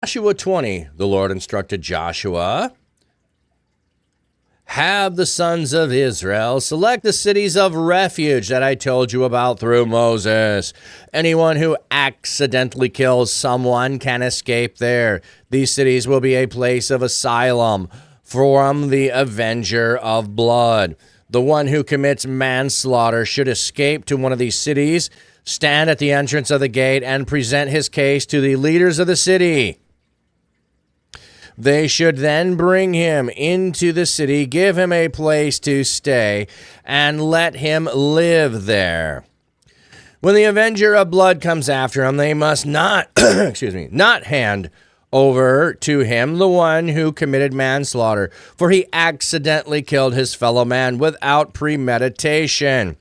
Joshua 20, the Lord instructed Joshua, have the sons of Israel select the cities of refuge that I told you about through Moses. Anyone who accidentally kills someone can escape there. These cities will be a place of asylum from the avenger of blood. The one who commits manslaughter should escape to one of these cities, stand at the entrance of the gate, and present his case to the leaders of the city. They should then bring him into the city, give him a place to stay, and let him live there. When the avenger of blood comes after him, they must not, not hand over to him the one who committed manslaughter, for he accidentally killed his fellow man without premeditation.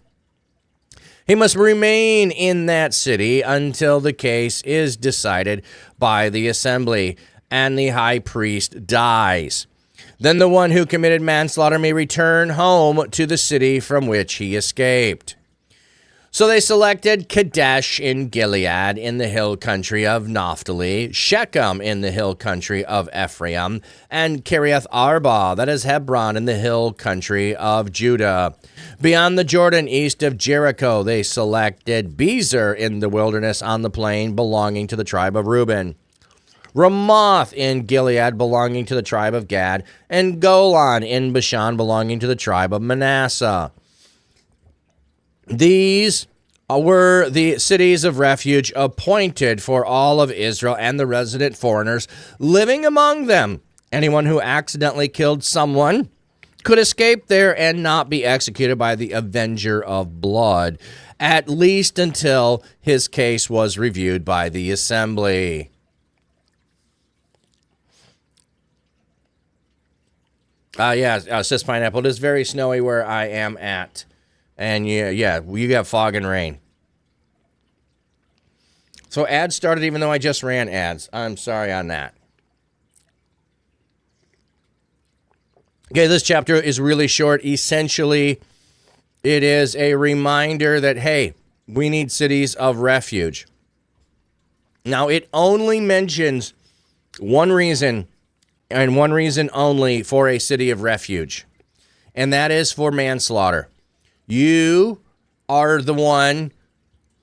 He must remain in that city until the case is decided by the assembly and the high priest dies. Then the one who committed manslaughter may return home to the city from which he escaped. So they selected Kadesh in Gilead in the hill country of Naphtali, Shechem in the hill country of Ephraim, and Kiriath Arba, that is Hebron, in the hill country of Judah. Beyond the Jordan, east of Jericho, they selected Bezer in the wilderness on the plain belonging to the tribe of Reuben, Ramoth in Gilead belonging to the tribe of Gad, and Golan in Bashan belonging to the tribe of Manasseh. These were the cities of refuge appointed for all of Israel and the resident foreigners living among them. Anyone who accidentally killed someone could escape there and not be executed by the avenger of blood, at least until his case was reviewed by the assembly. Sis Pineapple, it is very snowy where I am at. And you got fog and rain. So ads started even though I just ran ads. I'm sorry on that. Okay, this chapter is really short. Essentially, it is a reminder that, hey, we need cities of refuge. Now, it only mentions one reason, and one reason only, for a city of refuge, and that is for manslaughter. You are the one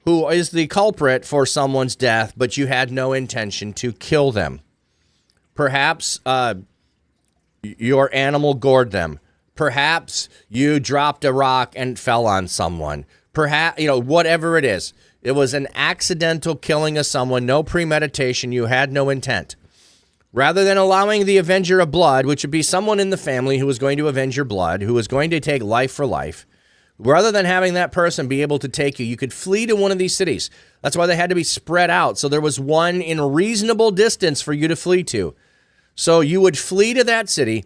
who is the culprit for someone's death, but you had no intention to kill them. Perhaps your animal gored them. Perhaps you dropped a rock and fell on someone. Perhaps, whatever it is. It was an accidental killing of someone, no premeditation, you had no intent. Rather than allowing the avenger of blood, which would be someone in the family who was going to avenge your blood, who was going to take life for life, rather than having that person be able to take you, you could flee to one of these cities. That's why they had to be spread out. So there was one in reasonable distance for you to flee to. So you would flee to that city,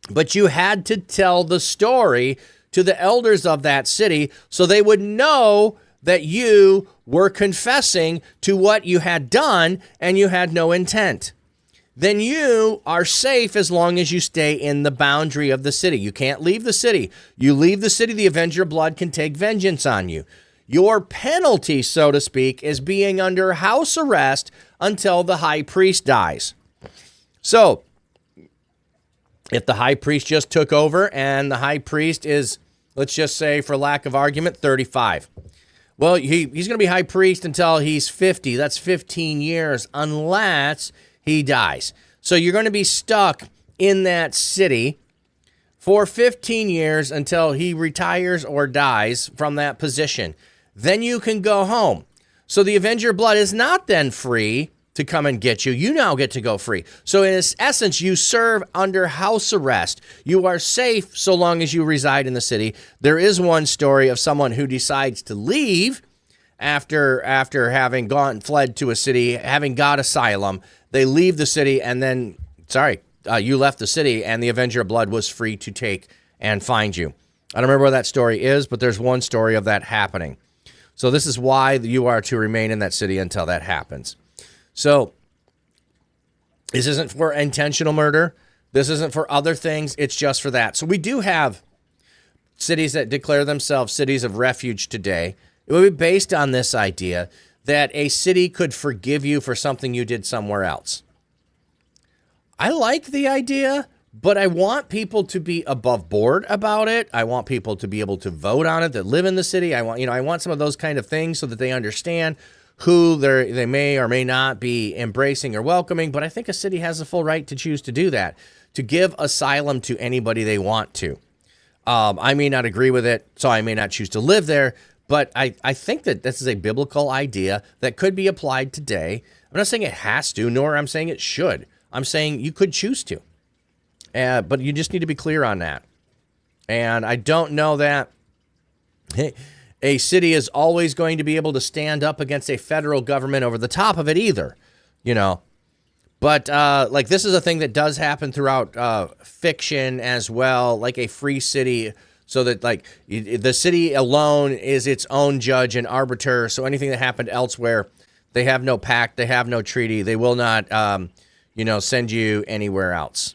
but you had to tell the story to the elders of that city so they would know that you were confessing to what you had done and you had no intent. Then you are safe as long as you stay in the boundary of the city. You can't leave the city. You leave the city, the avenger of blood can take vengeance on you. Your penalty, so to speak, is being under house arrest until the high priest dies. So, if the high priest just took over and the high priest is, let's just say, for lack of argument, 35. Well, he's going to be high priest until he's 50. That's 15 years unless he dies. So you're going to be stuck in that city for 15 years until he retires or dies from that position. Then you can go home. So the Avenger of Blood is not then free to come and get you. You now get to go free. So in essence, you serve under house arrest. You are safe so long as you reside in the city. There is one story of someone who decides to leave after having fled to a city, having got asylum. They leave the city and then, you left the city and the Avenger of Blood was free to take and find you. I don't remember where that story is, but there's one story of that happening. So this is why you are to remain in that city until that happens. So this isn't for intentional murder. This isn't for other things. It's just for that. So we do have cities that declare themselves cities of refuge today. It would be based on this idea that a city could forgive you for something you did somewhere else. I like the idea, but I want people to be above board about it. I want people to be able to vote on it that live in the city. I want some of those kind of things so that they understand who they may or may not be embracing or welcoming. But I think a city has the full right to choose to do that, to give asylum to anybody they want to. I may not agree with it, so I may not choose to live there. But I think that this is a biblical idea that could be applied today. I'm not saying it has to, nor I'm saying it should. I'm saying you could choose to. But you just need to be clear on that. And I don't know that a city is always going to be able to stand up against a federal government over the top of it either, But like this is a thing that does happen throughout fiction as well, like a free city, so that like the city alone is its own judge and arbiter. So anything that happened elsewhere, they have no pact, they have no treaty, they will not, send you anywhere else.